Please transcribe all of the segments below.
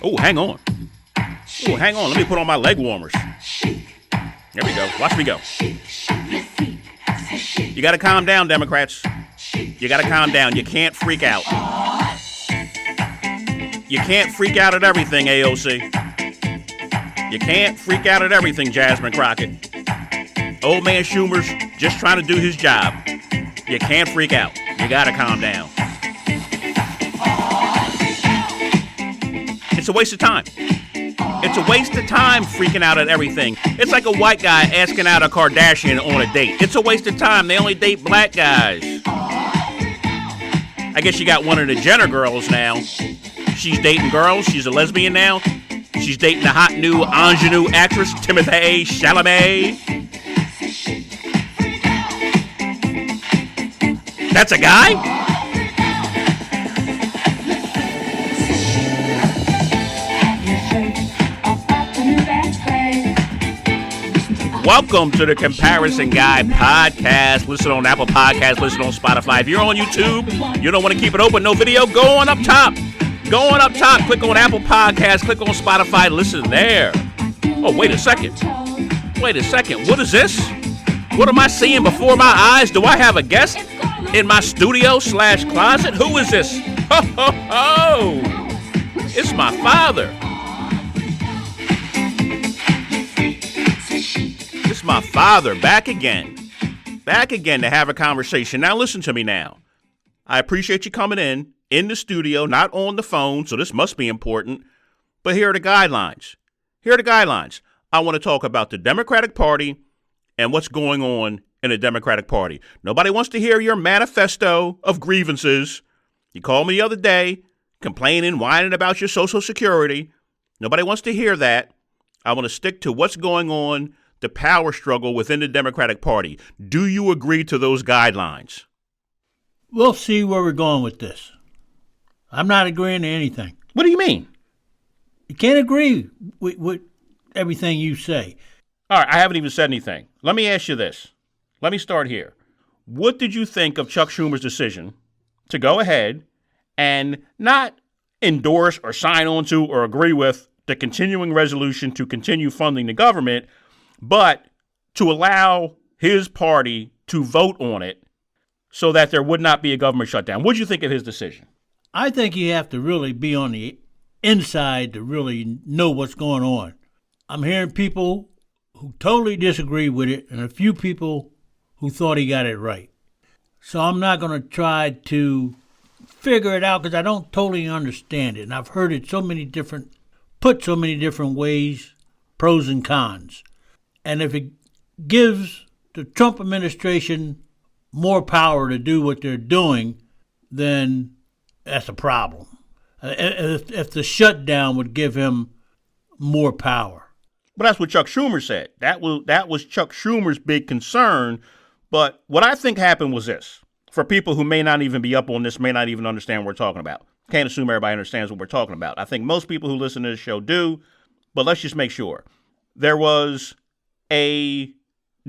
Oh, hang on. Oh, hang on. Let me put on my leg warmers. There we go. Watch me go. You got to calm down, Democrats. You got to calm down. You can't freak out. You can't freak out at everything, AOC. You can't freak out at everything, Jasmine Crockett. Old man Schumer's just trying to do his job. You can't freak out. You got to calm down. It's a waste of time. It's a waste of time freaking out at everything. It's like a white guy asking out a Kardashian on a date. It's a waste of time. They only date black guys. I guess you got one of the Jenner girls now. She's dating girls. She's a lesbian now. She's dating the hot new ingenue actress, Timothée Chalamet. That's a guy? Welcome to the Comparison Guy podcast. Listen on Apple Podcasts, listen on Spotify. If you're on YouTube, you don't want to keep it open, no video, go on up top. Go on up top, click on Apple Podcasts, click on Spotify, listen there. Oh, wait a second. Wait a second. What is this? What am I seeing before my eyes? Do I have a guest in my studio/closet? Who is this? Ho, ho, ho. It's my father. It's my father back again to have a conversation. Now listen to me now. I appreciate you coming in the studio, not on the phone, so this must be important. But here are the guidelines. Here are the guidelines. I want to talk about the Democratic Party and what's going on in the Democratic Party. Nobody wants to hear your manifesto of grievances. You called me the other day complaining, whining about your Social Security. Nobody wants to hear that. I want to stick to what's going on, the power struggle within the Democratic Party. Do you agree to those guidelines? We'll see where we're going with this. I'm not agreeing to anything. What do you mean? You can't agree with everything you say. All right, I haven't even said anything. Let me ask you this. Let me start here. What did you think of Chuck Schumer's decision to go ahead and not endorse or sign on to or agree with the continuing resolution to continue funding the government, but to allow his party to vote on it so that there would not be a government shutdown? What did you think of his decision? I think you have to really be on the inside to really know what's going on. I'm hearing people who totally disagree with it and a few people who thought he got it right. So I'm not going to try to figure it out because I don't totally understand it. And I've heard it put so many different ways, pros and cons. And if it gives the Trump administration more power to do what they're doing, then that's a problem. If the shutdown would give him more power. But that's what Chuck Schumer said. That was Chuck Schumer's big concern. But what I think happened was this. For people who may not even be up on this, may not even understand what we're talking about. Can't assume everybody understands what we're talking about. I think most people who listen to this show do. But let's just make sure. There was a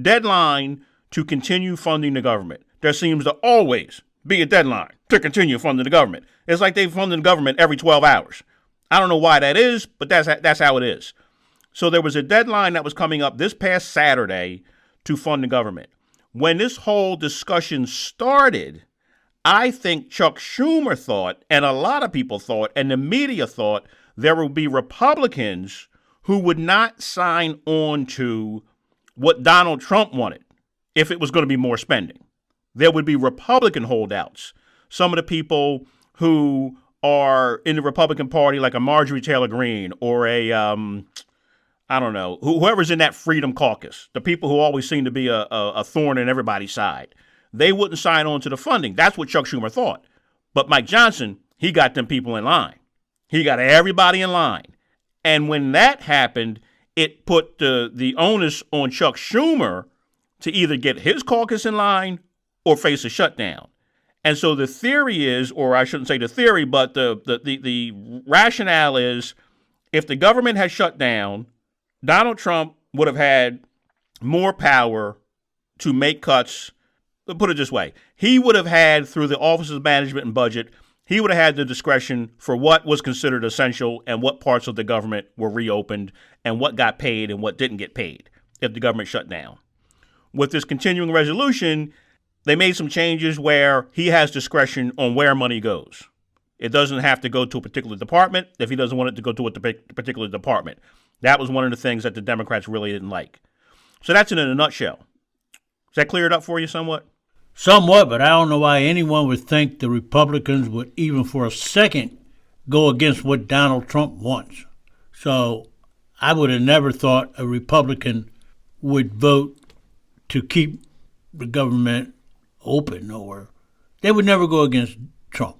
deadline to continue funding the government. There seems to always be a deadline to continue funding the government. It's like they fund the government every 12 hours. I don't know why that is, but that's how it is. So there was a deadline that was coming up this past Saturday to fund the government. When this whole discussion started, I think Chuck Schumer thought, and a lot of people thought, and the media thought, there would be Republicans who would not sign on to what Donald Trump wanted if it was going to be more spending. There would be Republican holdouts. Some of the people who are in the Republican Party, like a Marjorie Taylor Greene or I don't know, whoever's in that Freedom Caucus, the people who always seem to be a thorn in everybody's side, they wouldn't sign on to the funding. That's what Chuck Schumer thought. But Mike Johnson, he got them people in line. He got everybody in line. And when that happened, it put the onus on Chuck Schumer to either get his caucus in line or face a shutdown. And so the theory is, or I shouldn't say the theory, but the rationale is, if the government had shut down, Donald Trump would have had more power to make cuts. Put it this way. He would have had, through the Office of Management and Budget, he would have had the discretion for what was considered essential and what parts of the government were reopened and what got paid and what didn't get paid if the government shut down. With this continuing resolution, they made some changes where he has discretion on where money goes. It doesn't have to go to a particular department if he doesn't want it to go to a particular department. That was one of the things that the Democrats really didn't like. So that's it in a nutshell. Does that clear it up for you somewhat? Somewhat, but I don't know why anyone would think the Republicans would even for a second go against what Donald Trump wants. So I would have never thought a Republican would vote to keep the government open, or they would never go against Trump.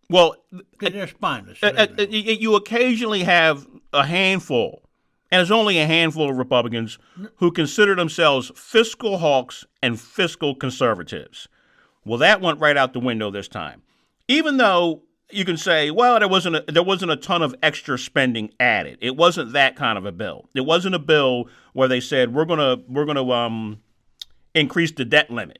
Well, they're spineless. You occasionally have a handful, and it's only a handful of Republicans who consider themselves fiscal hawks and fiscal conservatives. Well, that went right out the window this time. Even though you can say, well, there wasn't a ton of extra spending added. It wasn't that kind of a bill. It wasn't a bill where they said we're gonna increase the debt limit,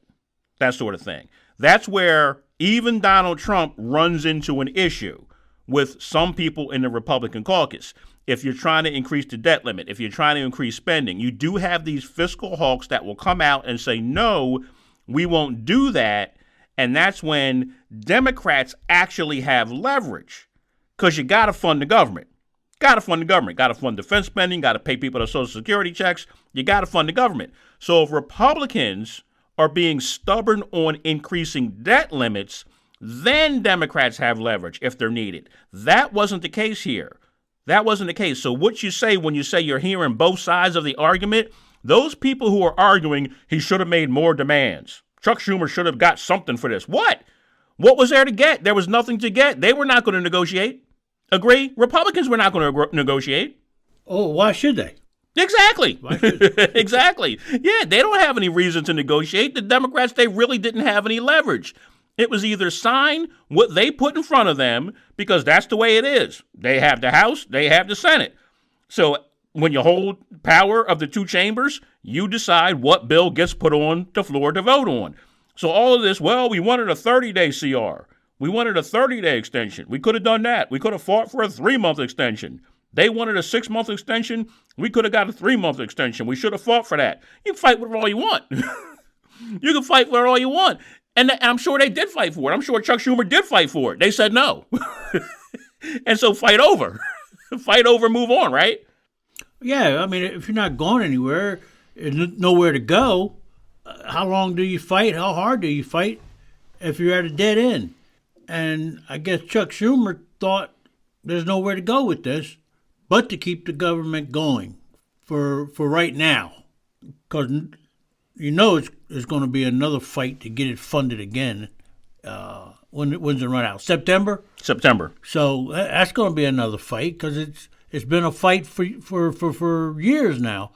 that sort of thing. That's where even Donald Trump runs into an issue with some people in the Republican caucus. If you're trying to increase the debt limit, if you're trying to increase spending, you do have these fiscal hawks that will come out and say, no, we won't do that. And that's when Democrats actually have leverage, because you got to fund the government. Got to fund the government. Got to fund defense spending. Got to pay people their Social Security checks. You got to fund the government. So if Republicans are being stubborn on increasing debt limits, then Democrats have leverage if they're needed. That wasn't the case here. That wasn't the case. So what you say when you say you're hearing both sides of the argument, those people who are arguing he should have made more demands, Chuck Schumer should have got something for this. What? What was there to get? There was nothing to get. They were not going to negotiate. Agree? Republicans were not going to negotiate. Oh, why should they? Exactly. Exactly. Yeah, they don't have any reason to negotiate. The Democrats, they really didn't have any leverage. It was either sign what they put in front of them, because that's the way it is. They have the House, they have the Senate. So when you hold power of the two chambers, you decide what bill gets put on the floor to vote on. So all of this, well, we wanted a 30-day CR. We wanted a 30-day extension. We could have done that. We could have fought for a 3-month extension. They wanted a 6-month extension. We could have got a 3-month extension. We should have fought for that. You can fight with it all you want. You can fight for it all you want. And I'm sure they did fight for it. I'm sure Chuck Schumer did fight for it. They said no. And so fight over. Fight over, move on, right? Yeah, I mean, if you're not going anywhere, there's nowhere to go, how long do you fight? How hard do you fight if you're at a dead end? And I guess Chuck Schumer thought there's nowhere to go with this but to keep the government going for right now. Because you know it's going to be another fight to get it funded again. When's it run out? September. So that's going to be another fight, because it's been a fight for years now.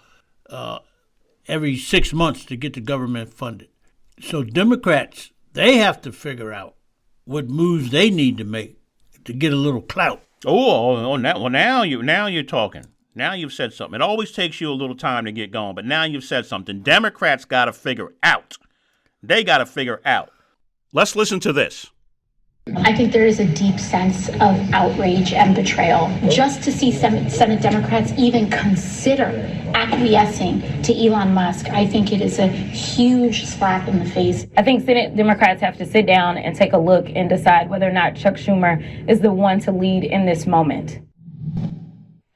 Every 6 months to get the government funded. So Democrats, they have to figure out what moves they need to make to get a little clout. Now you're talking. Now you've said something. It always takes you a little time to get going, but now you've said something. Democrats got to figure out. They got to figure out. Let's listen to this. I think there is a deep sense of outrage and betrayal. Just to see Senate Democrats even consider acquiescing to Elon Musk, I think it is a huge slap in the face. I think Senate Democrats have to sit down and take a look and decide whether or not Chuck Schumer is the one to lead in this moment.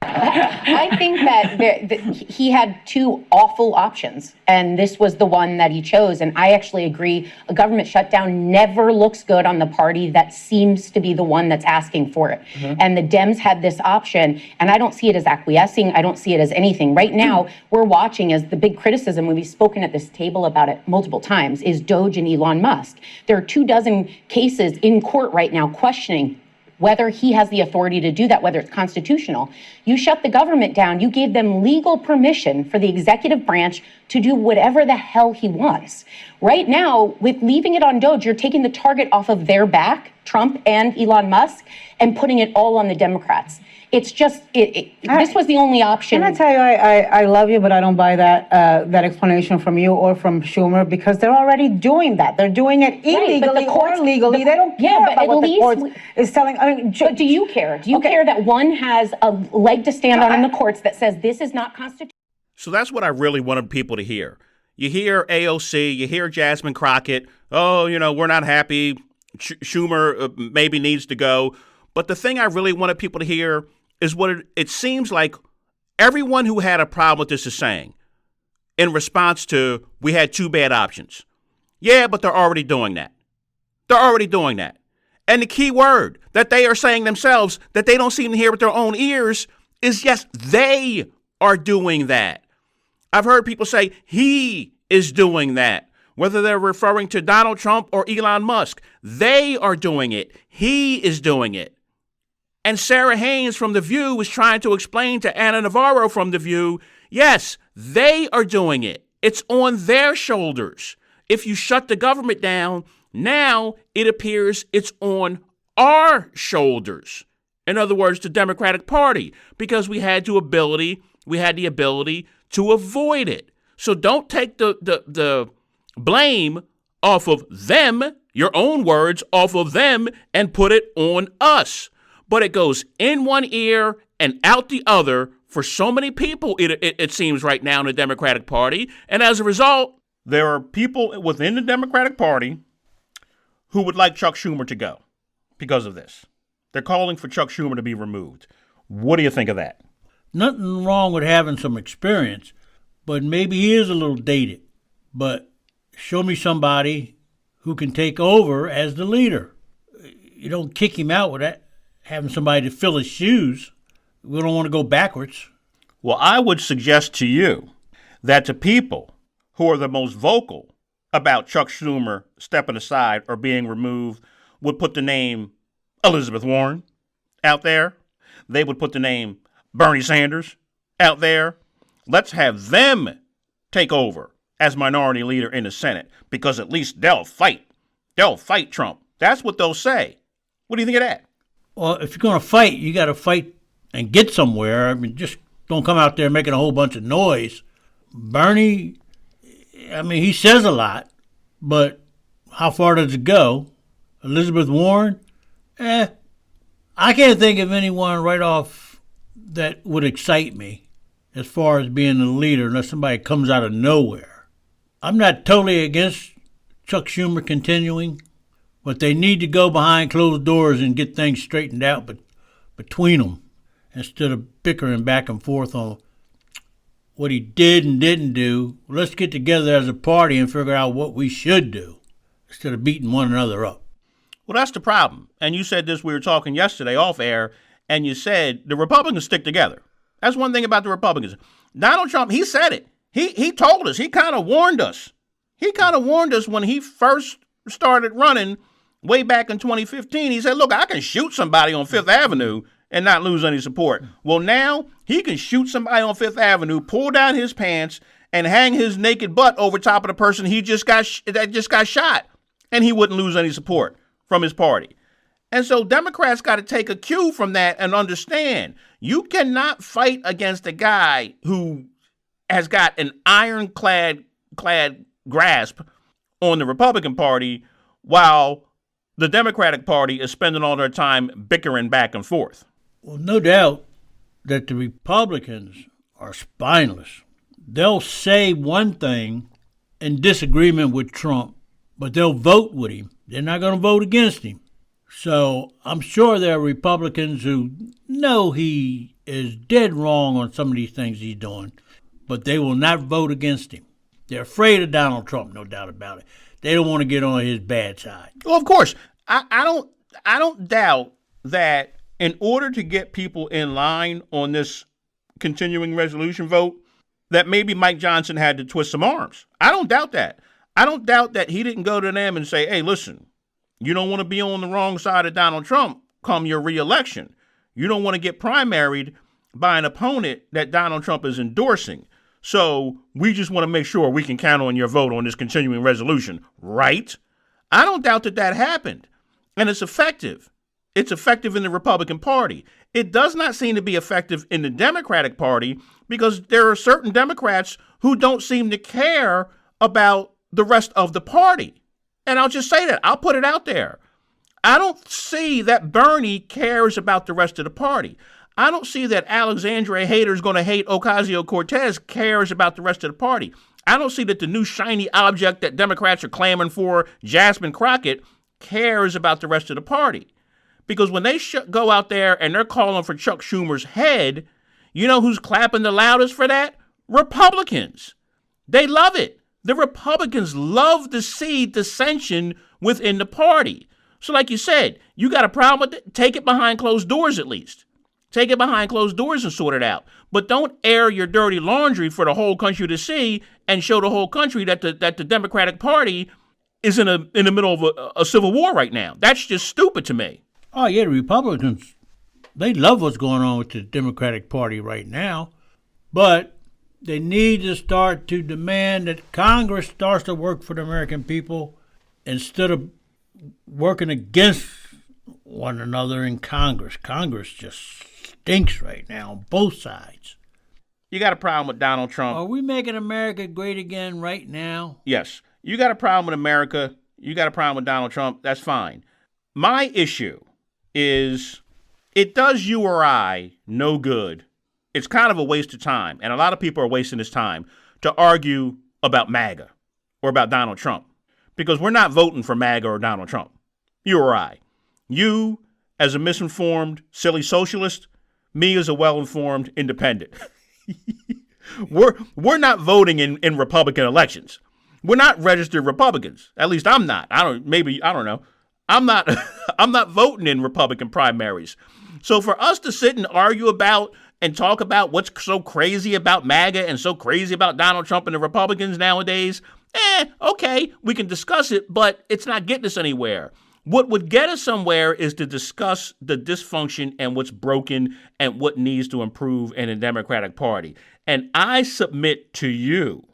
I think that he had two awful options, and this was the one that he chose. And I actually agree, a government shutdown never looks good on the party that seems to be the one that's asking for it. Mm-hmm. And the Dems had this option, and I don't see it as acquiescing. I don't see it as anything. Right now, we're watching as the big criticism, when we've spoken at this table about it multiple times, is Doge and Elon Musk. There are 24 cases in court right now questioning whether he has the authority to do that, whether it's constitutional. You shut the government down. You gave them legal permission for the executive branch to do whatever the hell he wants. Right now, with leaving it on Doge, you're taking the target off of their back, Trump and Elon Musk and putting it all on the Democrats. It's just, this was the only option. Can I tell you, I love you, but I don't buy that explanation from you or from Schumer, because they're already doing that. They're doing it illegally or legally. They don't care about what the courts is telling. I mean, but do you care? Do you care that one has a leg to stand on in the courts that says this is not constitutional? So that's what I really wanted people to hear. You hear AOC, you hear Jasmine Crockett. Oh, we're not happy. Schumer maybe needs to go. But the thing I really wanted people to hear is what it seems like everyone who had a problem with this is saying in response to, we had two bad options. Yeah, but they're already doing that. They're already doing that. And the key word that they are saying themselves that they don't seem to hear with their own ears is, yes, they are doing that. I've heard people say he is doing that, whether they're referring to Donald Trump or Elon Musk. They are doing it. He is doing it. And Sarah Haynes from The View was trying to explain to Anna Navarro from The View, yes, they are doing it. It's on their shoulders. If you shut the government down, now it appears it's on our shoulders. In other words, the Democratic Party, because we had the ability to avoid it. So don't take the blame off of them, your own words, off of them, and put it on us. But it goes in one ear and out the other for so many people, it seems right now in the Democratic Party. And as a result, there are people within the Democratic Party who would like Chuck Schumer to go because of this. They're calling for Chuck Schumer to be removed. What do you think of that? Nothing wrong with having some experience, but maybe he is a little dated. But show me somebody who can take over as the leader. You don't kick him out with that. Having somebody to fill his shoes. We don't want to go backwards. Well, I would suggest to you that the people who are the most vocal about Chuck Schumer stepping aside or being removed would put the name Elizabeth Warren out there. They would put the name Bernie Sanders out there. Let's have them take over as minority leader in the Senate, because at least they'll fight. They'll fight Trump. That's what they'll say. What do you think of that? Well, if you're going to fight, you got to fight and get somewhere. I mean, just don't come out there making a whole bunch of noise. Bernie, I mean, he says a lot, but how far does it go? Elizabeth Warren, I can't think of anyone right off that would excite me as far as being the leader unless somebody comes out of nowhere. I'm not totally against Chuck Schumer continuing, but they need to go behind closed doors and get things straightened out between them instead of bickering back and forth on what he did and didn't do. Let's get together as a party and figure out what we should do instead of beating one another up. Well, that's the problem. And you said this, we were talking yesterday off air, and you said the Republicans stick together. That's one thing about the Republicans. Donald Trump, he said it. He told us. He kind of warned us. He kind of warned us when he first started running way back in 2015. He said, look, I can shoot somebody on Fifth Avenue and not lose any support. Well, now he can shoot somebody on Fifth Avenue, pull down his pants, and hang his naked butt over top of the person he just got shot, and he wouldn't lose any support from his party. And so Democrats got to take a cue from that and understand you cannot fight against a guy who has got an ironclad grasp on the Republican Party while the Democratic Party is spending all their time bickering back and forth. Well, no doubt that the Republicans are spineless. They'll say one thing in disagreement with Trump, but they'll vote with him. They're not going to vote against him. So I'm sure there are Republicans who know he is dead wrong on some of these things he's doing, but they will not vote against him. They're afraid of Donald Trump, no doubt about it. They don't want to get on his bad side. Well, of course, I don't doubt that in order to get people in line on this continuing resolution vote, that maybe Mike Johnson had to twist some arms. I don't doubt that. I don't doubt that he didn't go to them and say, hey, listen, you don't want to be on the wrong side of Donald Trump come your reelection. You don't want to get primaried by an opponent that Donald Trump is endorsing. So we just want to make sure we can count on your vote on this continuing resolution, right? I don't doubt that happened. And it's effective. It's effective in the Republican Party. It does not seem to be effective in the Democratic Party because there are certain Democrats who don't seem to care about the rest of the party. And I'll just say that. I'll put it out there. I don't see that Bernie cares about the rest of the party. I don't see that Alexandria haters going to hate Ocasio-Cortez cares about the rest of the party. I don't see that the new shiny object that Democrats are clamoring for, Jasmine Crockett, cares about the rest of the party. Because when they go out there and they're calling for Chuck Schumer's head, you know who's clapping the loudest for that? Republicans. They love it. The Republicans love to see dissension within the party. So like you said, you got a problem with it? Take it behind closed doors at least. Take it behind closed doors and sort it out. But don't air your dirty laundry for the whole country to see and show the whole country that the Democratic Party is in the middle of a civil war right now. That's just stupid to me. Oh, yeah, the Republicans, they love what's going on with the Democratic Party right now. But they need to start to demand that Congress starts to work for the American people instead of working against one another in Congress. Congress just stinks right now on both sides. You got a problem with Donald Trump. Are we making America great again right now? Yes. You got a problem with America. You got a problem with Donald Trump. That's fine. My issue is it does you or I no good. It's kind of a waste of time. And a lot of people are wasting this time to argue about MAGA or about Donald Trump because we're not voting for MAGA or Donald Trump. You or I. You as a misinformed, silly socialist, me as a well-informed independent. We're not voting in Republican elections. We're not registered Republicans. At least I'm not. I don't know. I'm not voting in Republican primaries. So for us to sit and argue about and talk about what's so crazy about MAGA and so crazy about Donald Trump and the Republicans nowadays, okay, we can discuss it, but it's not getting us anywhere. What would get us somewhere is to discuss the dysfunction and what's broken and what needs to improve in the Democratic Party. And I submit to you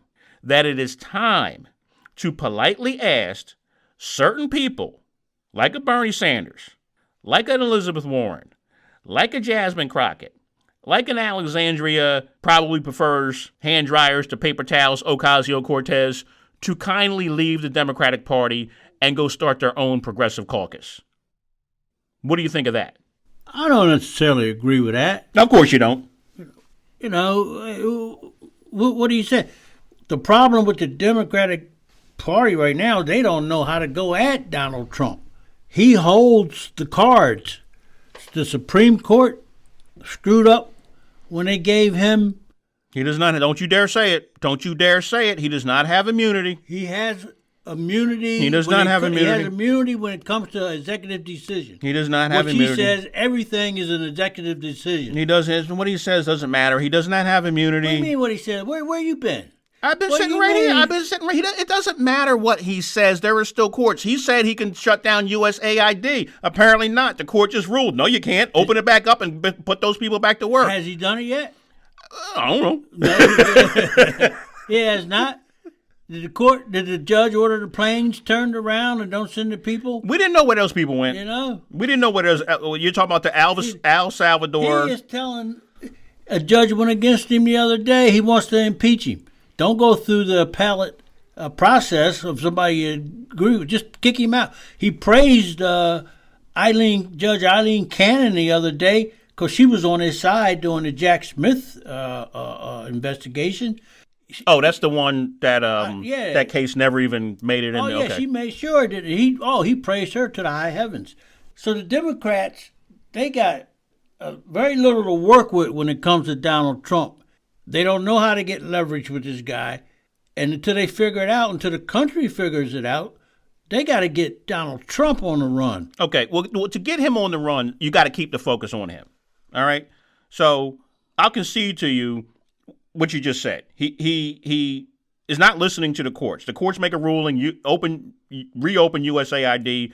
that it is time to politely ask certain people, like a Bernie Sanders, like an Elizabeth Warren, like a Jasmine Crockett, like an Alexandria probably prefers hand dryers to paper towels, Ocasio-Cortez, to kindly leave the Democratic Party and go start their own progressive caucus. What do you think of that? I don't necessarily agree with that. Of course you don't. You know, what do you say? The problem with the Democratic Party right now, they don't know how to go at Donald Trump. He holds the cards. The Supreme Court screwed up when they gave him... He does not. Don't you dare say it. Don't you dare say it. He does not have immunity. He has immunity. He does not have immunity. He has immunity when it comes to executive decision. He does not have immunity. What he says, everything is an executive decision. He does. What he says doesn't matter. He does not have immunity. What do you mean what he said? Where you been? I've been sitting right here. I've been sitting right here. It doesn't matter what he says. There are still courts. He said he can shut down USAID. Apparently not. The court just ruled, no, you can't. Open it back up and put those people back to work. Has he done it yet? I don't know. No, he has not. Did the judge order the planes turned around and don't send the people? We didn't know where those people went. You know? We didn't know where those. You're talking about the El Salvador. He is telling a judge went against him the other day. He wants to impeach him. Don't go through the appellate process of somebody you agree with. Just kick him out. He praised Judge Eileen Cannon the other day because she was on his side during the Jack Smith investigation. Oh, that's the one that that case never even made it in. Oh, yeah, okay. She made sure that he praised her to the high heavens. So the Democrats, they got very little to work with when it comes to Donald Trump. They don't know how to get leverage with this guy. And until they figure it out, until the country figures it out, they got to get Donald Trump on the run. Okay, well, to get him on the run, you got to keep the focus on him. All right? So I'll concede to you what you just said. He is not listening to the courts. The courts make a ruling, reopen USAID,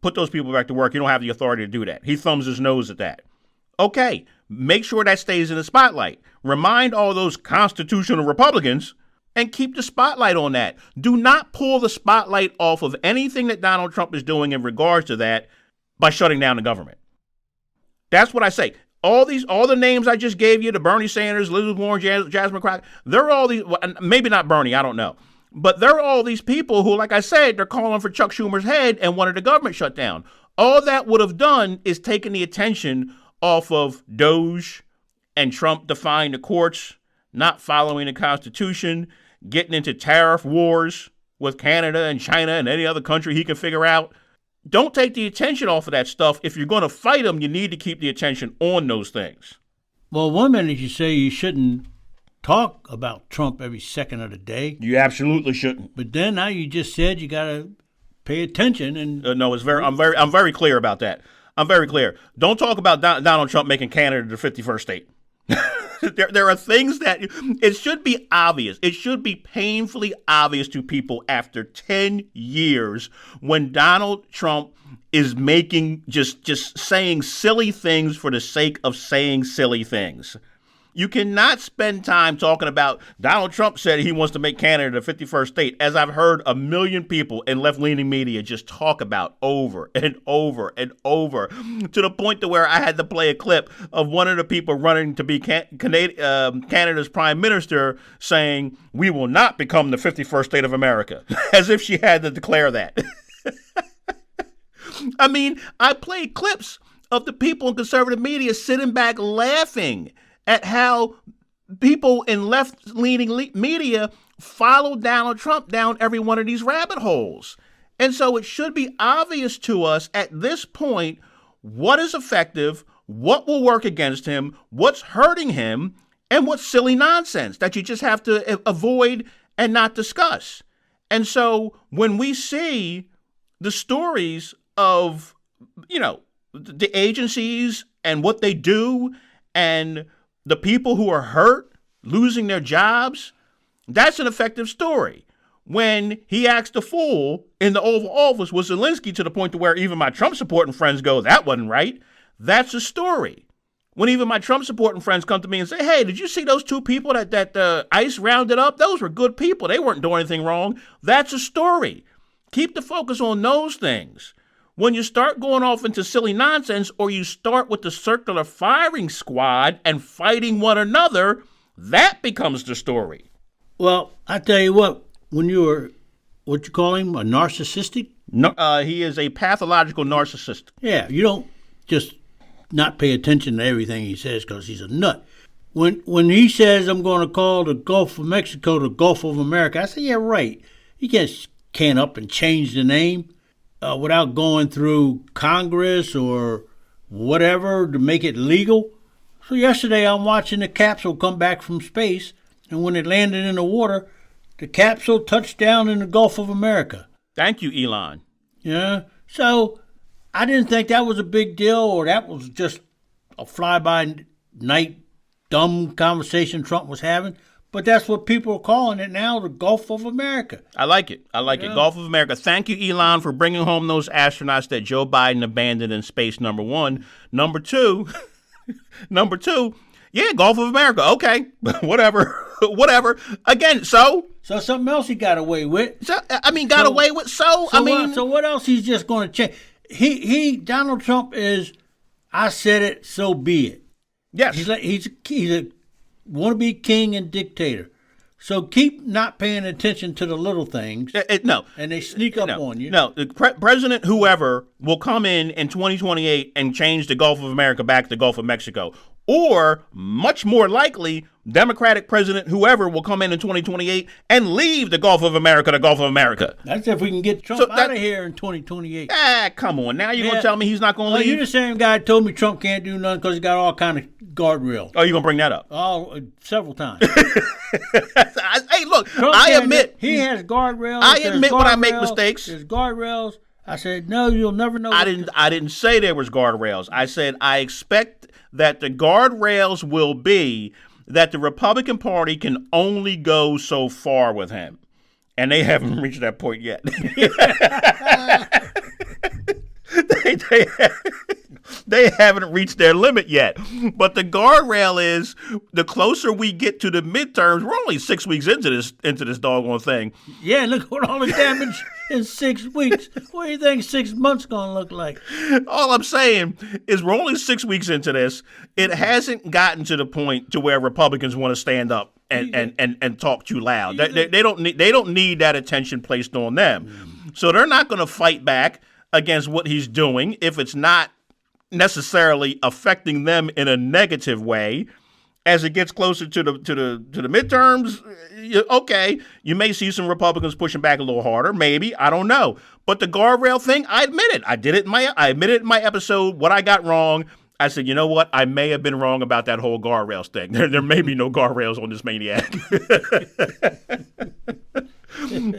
put those people back to work. You don't have the authority to do that. He thumbs his nose at that. Okay, make sure that stays in the spotlight. Remind all those constitutional Republicans and keep the spotlight on that. Do not pull the spotlight off of anything that Donald Trump is doing in regards to that by shutting down the government. That's what I say. All the names I just gave you, the Bernie Sanders, Elizabeth Warren, Jasmine Crockett, they're all these, maybe not Bernie, I don't know. But they're all these people who, like I said, they're calling for Chuck Schumer's head and wanted the government shut down. All that would have done is taken the attention off of Doge and Trump defying the courts, not following the Constitution, getting into tariff wars with Canada and China and any other country he can figure out. Don't take the attention off of that stuff. If you're going to fight them, you need to keep the attention on those things. Well, one minute you say you shouldn't talk about Trump every second of the day. You absolutely shouldn't. But then now you just said you got to pay attention. And no, I'm very clear about that. I'm very clear. Don't talk about Donald Trump making Canada the 51st state. There are things that it should be obvious. It should be painfully obvious to people after 10 years when Donald Trump is making just saying silly things for the sake of saying silly things. You cannot spend time talking about Donald Trump said he wants to make Canada the 51st state, as I've heard a million people in left-leaning media just talk about over and over and over, to the point to where I had to play a clip of one of the people running to be Canada's prime minister saying, "We will not become the 51st state of America," as if she had to declare that. I mean, I played clips of the people in conservative media sitting back laughing at how people in left-leaning media follow Donald Trump down every one of these rabbit holes. And so it should be obvious to us at this point what is effective, what will work against him, what's hurting him, and what's silly nonsense that you just have to avoid and not discuss. And so when we see the stories of, the agencies and what they do and the people who are hurt, losing their jobs, that's an effective story. When he asked the fool in the Oval Office was Zelensky, to the point to where even my Trump supporting friends go, that wasn't right. That's a story. When even my Trump supporting friends come to me and say, "Hey, did you see those two people that ICE rounded up? Those were good people. They weren't doing anything wrong." That's a story. Keep the focus on those things. When you start going off into silly nonsense, or you start with the circular firing squad and fighting one another, that becomes the story. Well, I tell you what, when you were, what you call him, a narcissistic? No, he is a pathological narcissist. Yeah, you don't just not pay attention to everything he says because he's a nut. When he says, "I'm going to call the Gulf of Mexico the Gulf of America," I say, yeah, right. You can't up and change the name without going through Congress or whatever to make it legal. So yesterday I'm watching the capsule come back from space, and when it landed in the water, the capsule touched down in the Gulf of America. Thank you, Elon. Yeah. So I didn't think that was a big deal, or that was just a fly-by-night dumb conversation Trump was having. But that's what people are calling it now, the Gulf of America. I like it. it. Gulf of America. Thank you, Elon, for bringing home those astronauts that Joe Biden abandoned in space, number one. Number two, yeah, Gulf of America. Okay, whatever. Again, so something else he got away with. So what else he's just going to change? Donald Trump is, I said it, so be it. Yes. He's a wannabe king and dictator. So keep not paying attention to the little things. No. And they sneak up on you. No, the President whoever will come in 2028 and change the Gulf of America back to the Gulf of Mexico. Or, much more likely, Democratic President whoever will come in 2028 and leave the Gulf of America to Gulf of America. That's if we can get Trump out of here in 2028. Come on. Now you're going to tell me he's not going to leave? You're the same guy who told me Trump can't do nothing because he's got all kind of guardrails. Oh, you're going to bring that up? Oh, several times. Hey, look, Trump I admit. He has guardrails. I admit when I make mistakes. There's guardrails. I said, no, you'll never know. I didn't say there was guardrails. I said I expect that the guardrails will be that the Republican Party can only go so far with him. And they haven't reached that point yet. they haven't reached their limit yet. But the guardrail is the closer we get to the midterms, we're only 6 weeks into this doggone thing. Yeah, look at all the damage in 6 weeks. What do you think 6 months gonna look like? All I'm saying is we're only 6 weeks into this. It hasn't gotten to the point to where Republicans want to stand up and talk too loud. They don't need that attention placed on them. So they're not going to fight back against what he's doing if it's not necessarily affecting them in a negative way. As it gets closer to the midterms, okay, you may see some Republicans pushing back a little harder, maybe, I don't know. But the guardrail thing, I admit it. I admitted it in my episode what I got wrong. I said, you know what? I may have been wrong about that whole guardrails thing. There may be no guardrails on this maniac.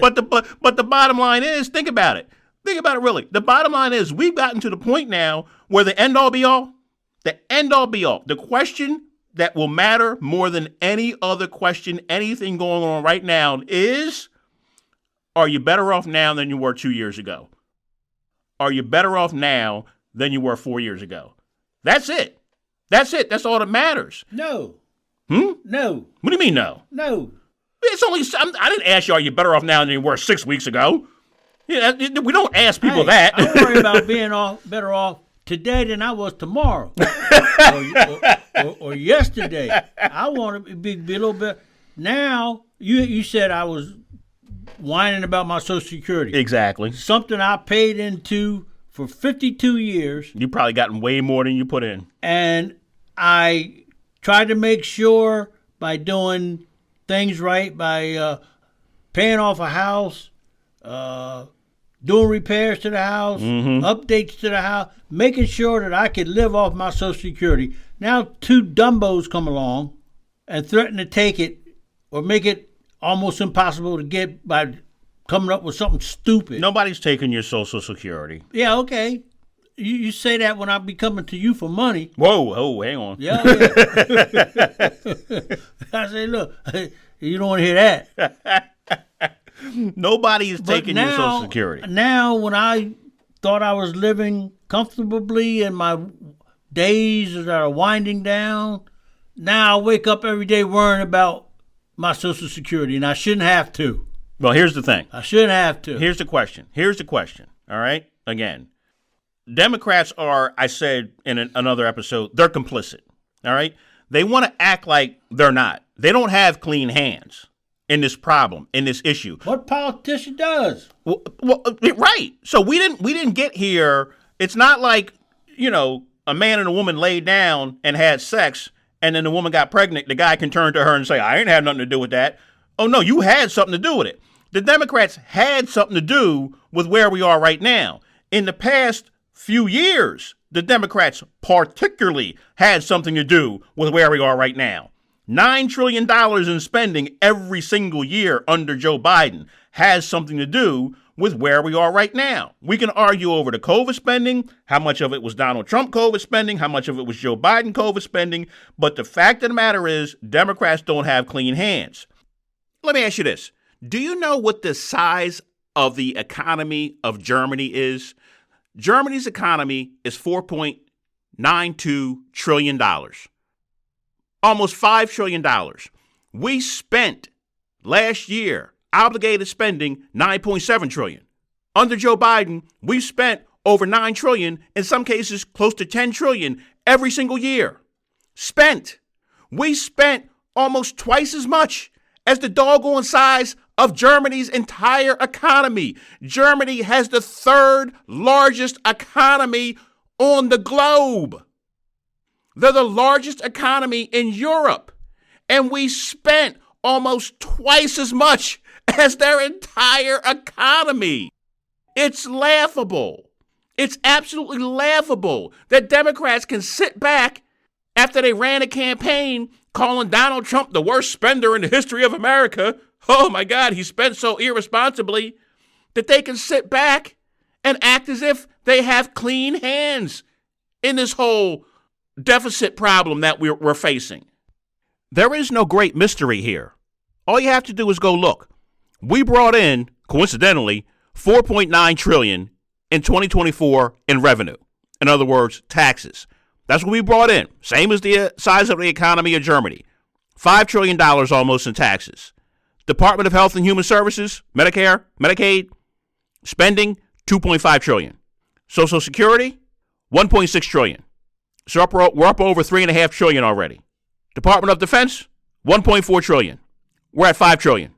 But the bottom line is, think about it. Think about it really. The bottom line is we've gotten to the point now where the end all be all, the question that will matter more than any other question, anything going on right now is, are you better off now than you were 2 years ago? Are you better off now than you were 4 years ago? That's it. That's all that matters. No. No. What do you mean no? No. It's only, I didn't ask you, are you better off now than you were 6 weeks ago? Yeah, we don't ask people that. I worry about being better off today than I was tomorrow or yesterday. I want to be a little bit. Now, you said I was whining about my Social Security. Exactly. Something I paid into for 52 years. You probably gotten way more than you put in. And I tried to make sure by doing things right, by paying off a house, doing repairs to the house, updates to the house, making sure that I could live off my Social Security. Now 2 dumbos come along and threaten to take it or make it almost impossible to get by coming up with something stupid. Nobody's taking your Social Security. Yeah, okay. You say that when I be coming to you for money. Whoa, hang on. Yeah. I say, look, you don't want to hear that. Nobody is taking your Social Security. Now, when I thought I was living comfortably and my days are winding down, now I wake up every day worrying about my Social Security, and I shouldn't have to. Well, here's the thing. I shouldn't have to. Here's the question. All right? Again, Democrats are, I said in another episode, they're complicit. All right? They want to act like they're not. They don't have clean hands in this problem, in this issue. What politician does? Well, right. So we didn't get here. It's not like, a man and a woman laid down and had sex, and then the woman got pregnant. The guy can turn to her and say, I ain't had nothing to do with that. Oh, no, you had something to do with it. The Democrats had something to do with where we are right now. In the past few years, the Democrats particularly had something to do with where we are right now. $9 trillion in spending every single year under Joe Biden has something to do with where we are right now. We can argue over the COVID spending, how much of it was Donald Trump COVID spending, how much of it was Joe Biden COVID spending, but the fact of the matter is Democrats don't have clean hands. Let me ask you this. Do you know what the size of the economy of Germany is? Germany's economy is $4.92 trillion. Almost $5 trillion. We spent last year obligated spending $9.7 trillion. Under Joe Biden, we've spent over $9 trillion, in some cases close to $10 trillion every single year. We spent almost twice as much as the doggone size of Germany's entire economy. Germany has the 3rd largest economy on the globe. They're the largest economy in Europe, and we spent almost twice as much as their entire economy. It's laughable. It's absolutely laughable that Democrats can sit back after they ran a campaign calling Donald Trump the worst spender in the history of America. Oh my God, he spent so irresponsibly, that they can sit back and act as if they have clean hands in this whole deficit problem that we're facing. There is no great mystery here. All you have to do is go look. We brought in, coincidentally, $4.9 trillion in 2024 in revenue. In other words, taxes. That's what we brought in. Same as the size of the economy of Germany. $5 trillion almost in taxes. Department of Health and Human Services, Medicare, Medicaid, spending $2.5 trillion. Social Security, $1.6 trillion. So we're up over $3.5 trillion already. Department of Defense, $1.4 trillion. We're at $5 trillion.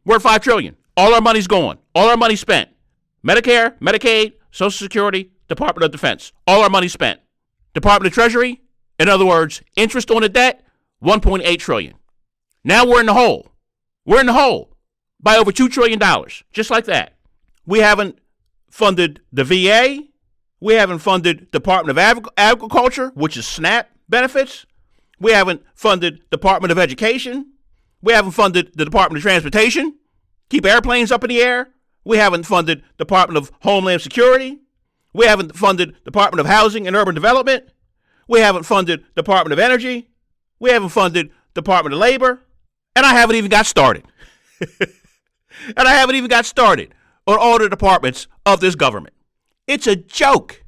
We're at $5 trillion. All our money's gone. All our money's spent. Medicare, Medicaid, Social Security, Department of Defense. All our money's spent. Department of Treasury, in other words, interest on the debt, $1.8 trillion. Now we're in the hole. We're in the hole by over $2 trillion, just like that. We haven't funded the VA. We haven't funded Department of Agriculture, which is SNAP benefits. We haven't funded Department of Education. We haven't funded the Department of Transportation, keep airplanes up in the air. We haven't funded Department of Homeland Security. We haven't funded Department of Housing and Urban Development. We haven't funded Department of Energy. We haven't funded Department of Labor. And I haven't even got started. And I haven't even got started on all the departments of this government. It's a joke.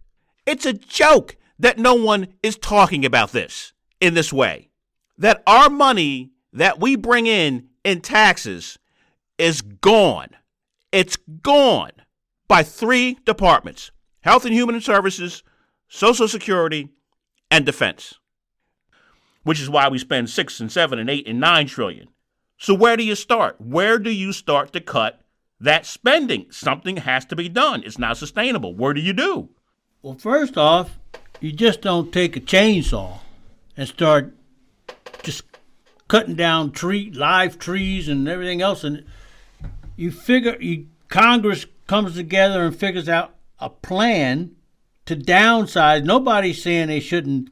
It's a joke that no one is talking about this in this way. That our money that we bring in taxes is gone. It's gone by 3 departments: Health and Human Services, Social Security, and Defense. Which is why we spend 6 and 7 and 8 and 9 trillion. So where do you start? Where do you start to cut that spending? Something has to be done. It's not sustainable. Where do you do? Well, first off, you just don't take a chainsaw and start just cutting down live trees and everything else. And Congress comes together and figures out a plan to downsize. Nobody's saying they shouldn't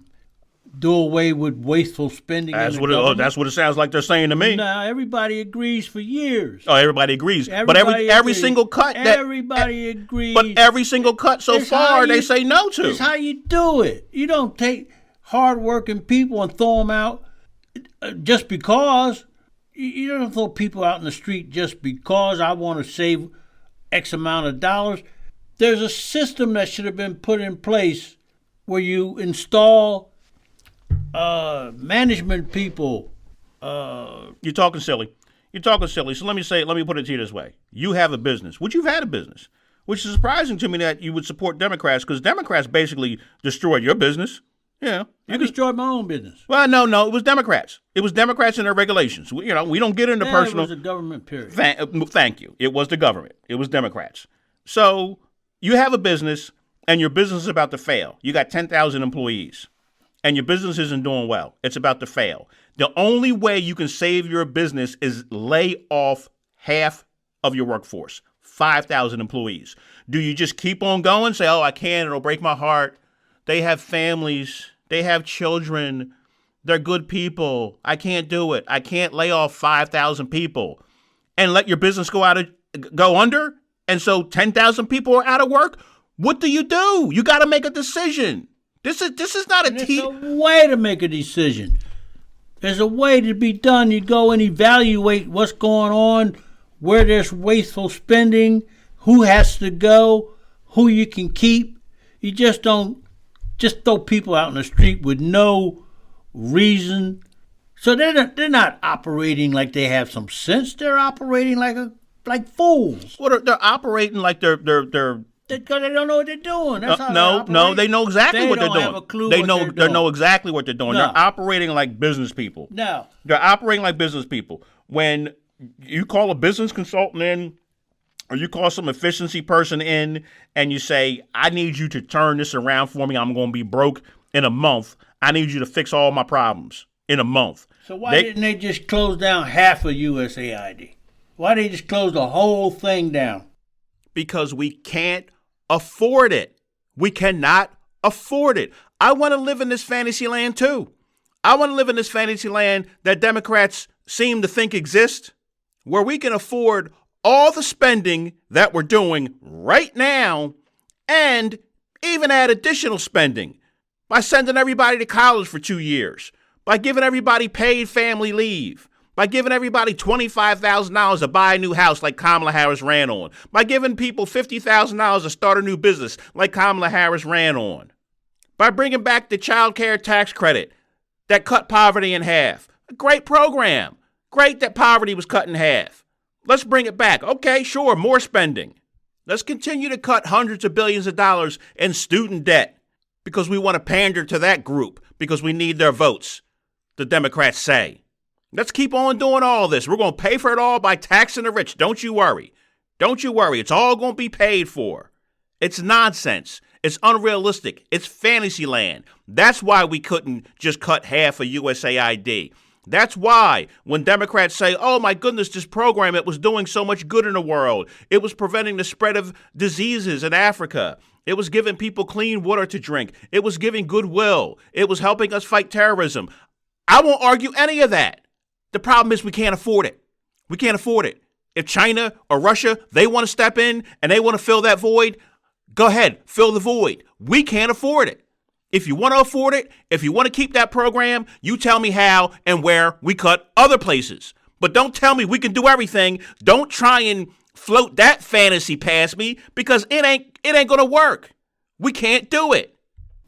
do away with wasteful spending. That's what it sounds like they're saying to me. No, everybody agrees for years. Oh, everybody agrees. But every single cut everybody agrees. But every single cut so far they say no to. That's how you do it. You don't take hardworking people and throw them out just because. You don't throw people out in the street just because I want to save X amount of dollars. There's a system that should have been put in place where you install management people. You're talking silly. So let me put it to you this way. You have a business, which you've had a business, which is surprising to me that you would support Democrats, because Democrats basically destroyed your business. Yeah. I destroyed my own business. Well, no, it was Democrats. It was Democrats and their regulations. We don't get into personal. It was the government, period. Thank you. It was the government. It was Democrats. So you have a business, and your business is about to fail. You got 10,000 employees, and your business isn't doing well. It's about to fail. The only way you can save your business is lay off half of your workforce, 5,000 employees. Do you just keep on going, say, oh, I can't, it'll break my heart? They have families. They have children. They're good people. I can't do it. I can't lay off 5,000 people and let your business go under. And so 10,000 people are out of work. What do? You got to make a decision. This is not a There's a way to make a decision. There's a way to be done. You go and evaluate what's going on, where there's wasteful spending, who has to go, who you can keep. You just don't just throw people out in the street with no reason. So they're not operating like they have some sense. They're operating like fools. Well, they're operating like they're because they don't know what they're doing. That's how no, they know exactly what they're doing. They don't have a clue they what know they're they doing. know exactly what they're doing. No. They're operating like business people. No. They're operating like business people. When you call a business consultant in, or you call some efficiency person in, and you say, I need you to turn this around for me. I'm going to be broke in a month. I need you to fix all my problems in a month. So why didn't they just close down half of USAID? Why did they just close the whole thing down? Because we can't afford it. We cannot afford it. I want to live in this fantasy land too. I want to live in this fantasy land that Democrats seem to think exists, where we can afford all the spending that we're doing right now, and even add additional spending by sending everybody to college for 2 years, by giving everybody paid family leave, by giving everybody $25,000 to buy a new house like Kamala Harris ran on, by giving people $50,000 to start a new business like Kamala Harris ran on, by bringing back the child care tax credit that cut poverty in half. A great program. Great that poverty was cut in half. Let's bring it back. Okay, sure, more spending. Let's continue to cut hundreds of billions of dollars in student debt because we want to pander to that group because we need their votes, the Democrats say. Let's keep on doing all this. We're going to pay for it all by taxing the rich. Don't you worry. Don't you worry. It's all going to be paid for. It's nonsense. It's unrealistic. It's fantasy land. That's why we couldn't just cut half of USAID. That's why when Democrats say, oh, my goodness, this program, it was doing so much good in the world. It was preventing the spread of diseases in Africa. It was giving people clean water to drink. It was giving goodwill. It was helping us fight terrorism. I won't argue any of that. The problem is we can't afford it. We can't afford it. If China or Russia, they want to step in and they want to fill that void, go ahead, fill the void. We can't afford it. If you want to afford it, if you want to keep that program, you tell me how and where we cut other places. But don't tell me we can do everything. Don't try and float that fantasy past me because it ain't going to work. We can't do it.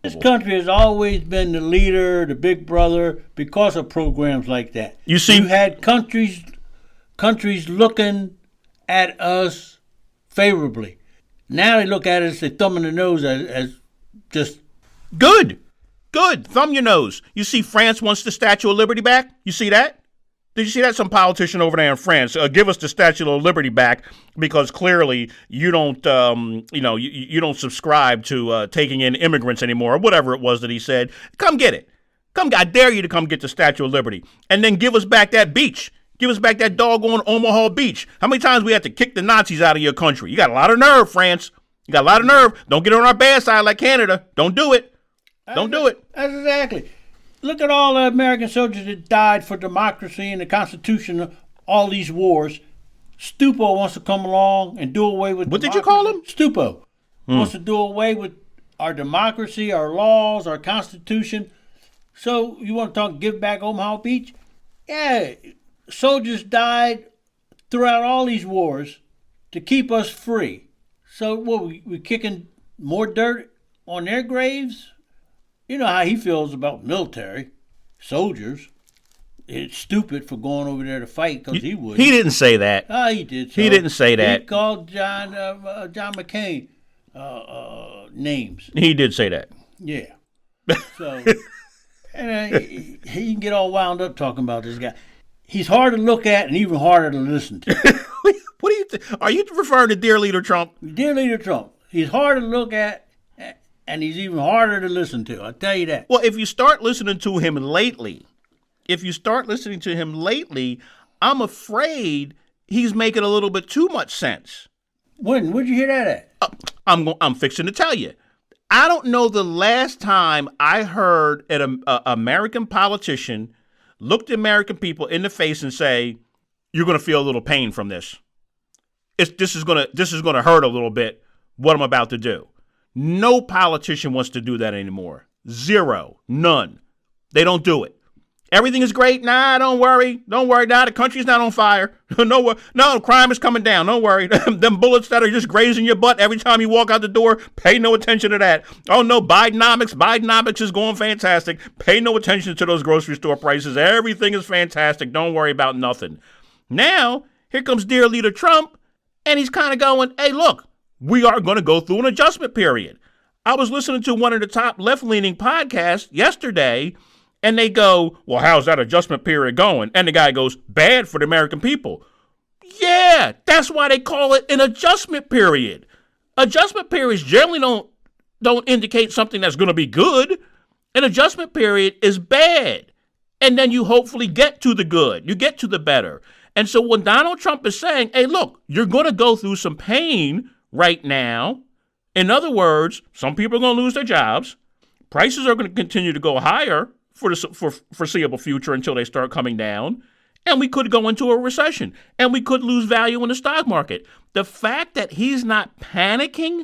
This country has always been the leader, the big brother, because of programs like that. You see, you had countries looking at us favorably. Now they look at us, they thumb in the nose as just good. Thumb your nose. You see, France wants the Statue of Liberty back. You see that? Did you see that? Some politician over there in France give us the Statue of Liberty back because clearly you don't, you don't subscribe to taking in immigrants anymore or whatever it was that he said. Come get it. I dare you to come get the Statue of Liberty and then give us back that beach. Give us back that doggone Omaha beach. How many times we have to kick the Nazis out of your country? You got a lot of nerve, France. You got a lot of nerve. Don't get on our bad side like Canada. Don't do it. Don't do it. That's exactly. Look at all the American soldiers that died for democracy and the Constitution, all these wars. Stupo wants to come along and do away with What democracy. Did you call him? Stupo. Wants to do away with our democracy, our laws, our Constitution. So you want to talk give back Omaha Beach? Yeah, soldiers died throughout all these wars to keep us free. So what, we kicking more dirt on their graves? You know how he feels about military soldiers. It's stupid for going over there to fight because he would. He didn't say that. He did. So. He didn't say that. He called John McCain names. He did say that. Yeah. So, and he can get all wound up talking about this guy. He's hard to look at and even harder to listen to. What do you think? Are you referring to Dear Leader Trump? Dear Leader Trump. He's hard to look at. And he's even harder to listen to, I'll tell you that. Well, if you start listening to him lately, I'm afraid he's making a little bit too much sense. When? Where'd you hear that at? I'm fixing to tell you. I don't know the last time I heard an American politician look the American people in the face and say, "You're going to feel a little pain from this. This is going to hurt a little bit. What I'm about to do." No politician wants to do that anymore. Zero. None. They don't do it. Everything is great. Nah, don't worry. Don't worry. Nah, the country's not on fire. No, crime is coming down. Don't worry. Them bullets that are just grazing your butt every time you walk out the door, pay no attention to that. Oh, no, Bidenomics is going fantastic. Pay no attention to those grocery store prices. Everything is fantastic. Don't worry about nothing. Now, here comes Dear Leader Trump, and he's kind of going, hey, look. We are going to go through an adjustment period. I was listening to one of the top left-leaning podcasts yesterday, and they go, well, how's that adjustment period going? And the guy goes, bad for the American people. Yeah, that's why they call it an adjustment period. Adjustment periods generally don't indicate something that's going to be good. An adjustment period is bad. And then you hopefully get to the good. You get to the better. And so when Donald Trump is saying, hey, look, you're going to go through some pain right now. In other words, some people are going to lose their jobs. Prices are going to continue to go higher for the foreseeable future until they start coming down. And we could go into a recession. And we could lose value in the stock market. The fact that he's not panicking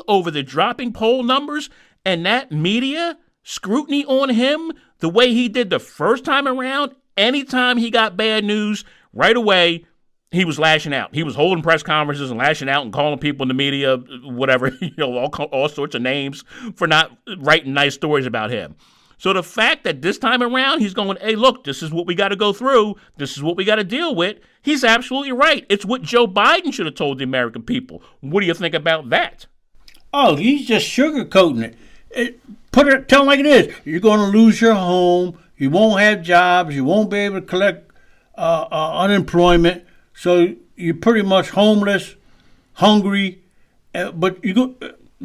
over the dropping poll numbers and that media scrutiny on him the way he did the first time around anytime he got bad news, right away, he was lashing out. He was holding press conferences and lashing out and calling people in the media, whatever, all sorts of names for not writing nice stories about him. So the fact that this time around he's going, hey, look, this is what we got to go through. This is what we got to deal with. He's absolutely right. It's what Joe Biden should have told the American people. What do you think about that? Oh, he's just sugarcoating it. Tell him like it is. You're going to lose your home. You won't have jobs. You won't be able to collect unemployment. So you're pretty much homeless, hungry, but you go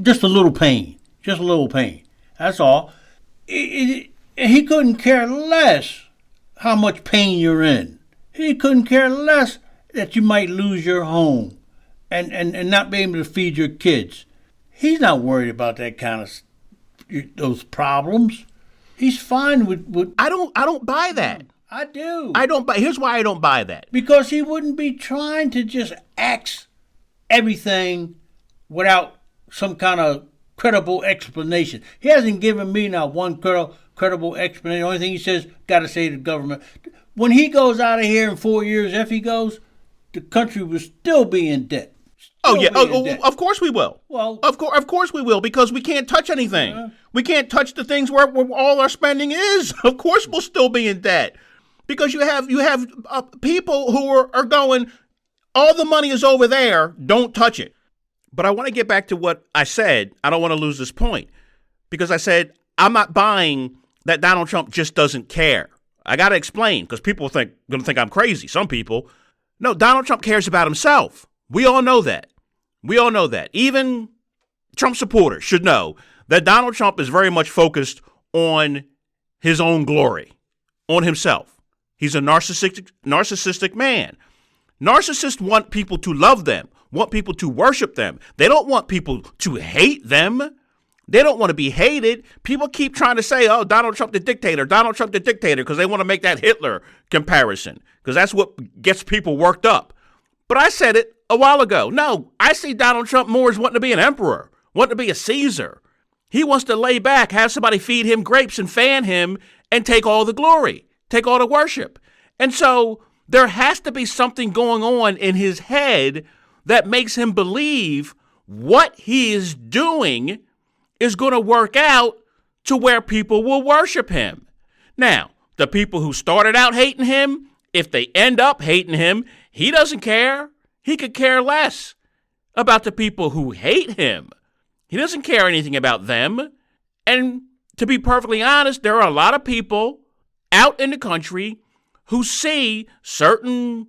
just a little pain. Just a little pain. That's all. He couldn't care less how much pain you're in. He couldn't care less that you might lose your home and not be able to feed your kids. He's not worried about that kind of those problems. He's fine with I don't buy that. I do. I don't buy. Here's why I don't buy that. Because he wouldn't be trying to just axe everything without some kind of credible explanation. He hasn't given me not one credible explanation. The only thing he says, got to say to the government. When he goes out of here in 4 years, if he goes, the country will still be in debt. Of course we will. Well, of course we will, because we can't touch anything. We can't touch the things where all our spending is. Of course we'll still be in debt, because you have people who are going, all the money is over there, don't touch it. But I want to get back to what I said. I don't want to lose this point, because I said I'm not buying that Donald Trump just doesn't care. I got to explain, because people going to think I'm crazy. Some people. No, Donald Trump cares about himself. We all know that. Even Trump supporters should know that Donald Trump is very much focused on his own glory, on himself. He's a narcissistic man. Narcissists want people to love them, want people to worship them. They don't want people to hate them. They don't want to be hated. People keep trying to say, oh, Donald Trump the dictator, because they want to make that Hitler comparison, because that's what gets people worked up. But I said it a while ago. No, I see Donald Trump more as wanting to be an emperor, wanting to be a Caesar. He wants to lay back, have somebody feed him grapes and fan him and take all the glory, take all the worship. And so there has to be something going on in his head that makes him believe what he is doing is going to work out to where people will worship him. Now, the people who started out hating him, if they end up hating him, he doesn't care. He could care less about the people who hate him. He doesn't care anything about them. And to be perfectly honest, there are a lot of people out in the country who see certain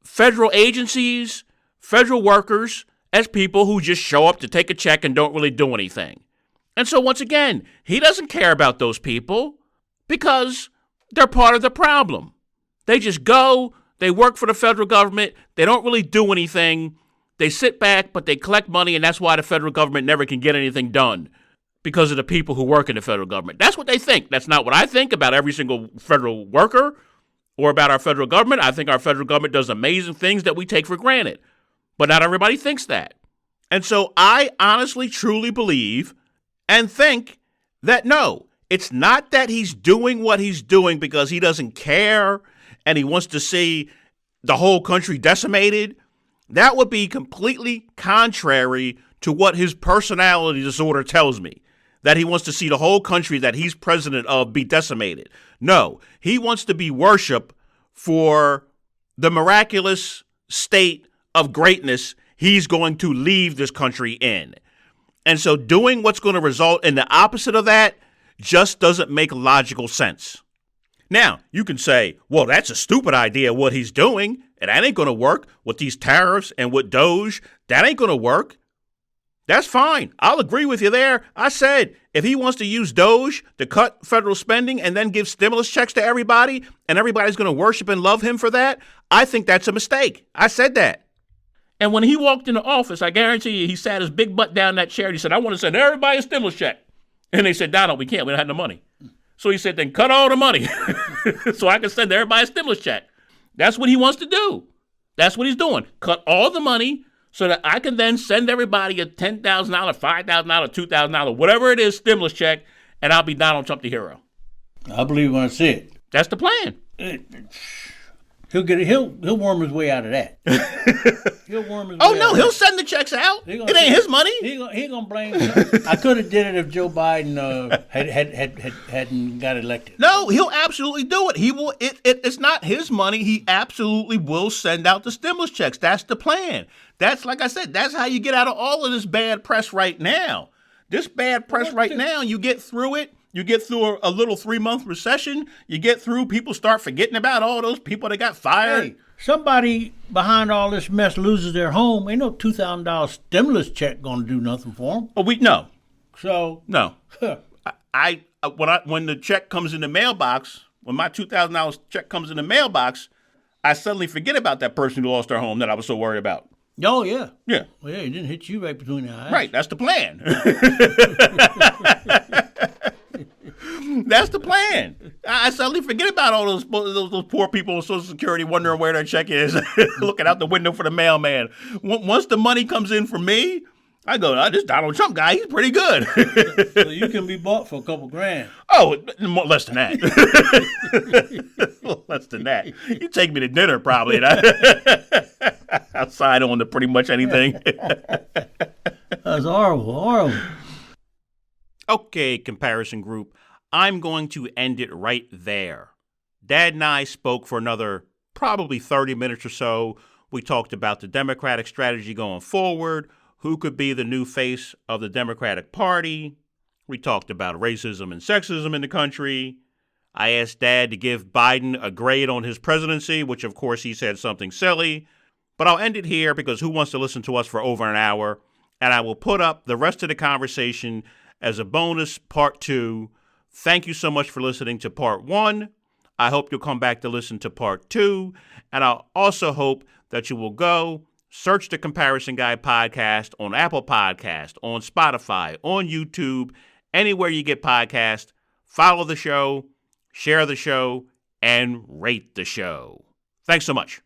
federal agencies, federal workers, as people who just show up to take a check and don't really do anything. And so once again, he doesn't care about those people because they're part of the problem. They just go, they work for the federal government, they don't really do anything, they sit back, but they collect money, and that's why the federal government never can get anything done, because of the people who work in the federal government. That's what they think. That's not what I think about every single federal worker or about our federal government. I think our federal government does amazing things that we take for granted, but not everybody thinks that. And so I honestly, truly believe and think that no, it's not that he's doing what he's doing because he doesn't care and he wants to see the whole country decimated. That would be completely contrary to what his personality disorder tells me, that he wants to see the whole country that he's president of be decimated. No, he wants to be worshiped for the miraculous state of greatness he's going to leave this country in. And so doing what's going to result in the opposite of that just doesn't make logical sense. Now, you can say, well, that's a stupid idea what he's doing, and that ain't going to work with these tariffs and with Doge. That ain't going to work. That's fine. I'll agree with you there. I said, if he wants to use Doge to cut federal spending and then give stimulus checks to everybody, and everybody's going to worship and love him for that, I think that's a mistake. I said that. And when he walked into office, I guarantee you, he sat his big butt down in that chair and he said, I want to send everybody a stimulus check. And they said, Donald, we can't. We don't have no money. So he said, then cut all the money so I can send everybody a stimulus check. That's what he wants to do. That's what he's doing. Cut all the money so that I can then send everybody a $10,000, $5,000, $2,000, whatever it is, stimulus check, and I'll be Donald Trump the hero. I believe when I see it. That's the plan. He'll get it. He'll worm his way out of that. He'll worm his way Oh, no, out he'll of send the checks out. It ain't send- his money. He gonna blame. I could have did it if Joe Biden hadn't got elected. No, he'll absolutely do it. He will. It's not his money. He absolutely will send out the stimulus checks. That's the plan. That's, like I said, that's how you get out of all of this bad press right now. This bad press right now, you get through it. You get through a little 3-month recession. You get through, people start forgetting about all those people that got fired. Hey, somebody behind all this mess loses their home. Ain't no $2,000 stimulus check gonna do nothing for them. Oh, no. So No. When the check comes in the mailbox, when my $2,000 check comes in the mailbox, I suddenly forget about that person who lost their home that I was so worried about. oh yeah, Yeah. well, yeah, it didn't hit you right between the eyes. Right, that's the plan. That's the plan. I suddenly forget about all those poor people on Social Security wondering where their check is, looking out the window for the mailman. Once the money comes in for me, I go, this Donald Trump guy, he's pretty good. So you can be bought for a couple grand. Oh, less than that. Less than that. You take me to dinner probably, and I'll sign on to pretty much anything. That's horrible. Okay, comparison group, I'm going to end it right there. Dad and I spoke for another probably 30 minutes or so. We talked about the Democratic strategy going forward, who could be the new face of the Democratic Party. We talked about racism and sexism in the country. I asked Dad to give Biden a grade on his presidency, which of course he said something silly. But I'll end it here because who wants to listen to us for over an hour? And I will put up the rest of the conversation as a bonus part 2. Thank you so much for listening to part 1. I hope you'll come back to listen to part 2. And I'll also hope that you will go search the Comparison Guy podcast on Apple Podcast, on Spotify, on YouTube, anywhere you get podcasts. Follow the show, share the show, and rate the show. Thanks so much.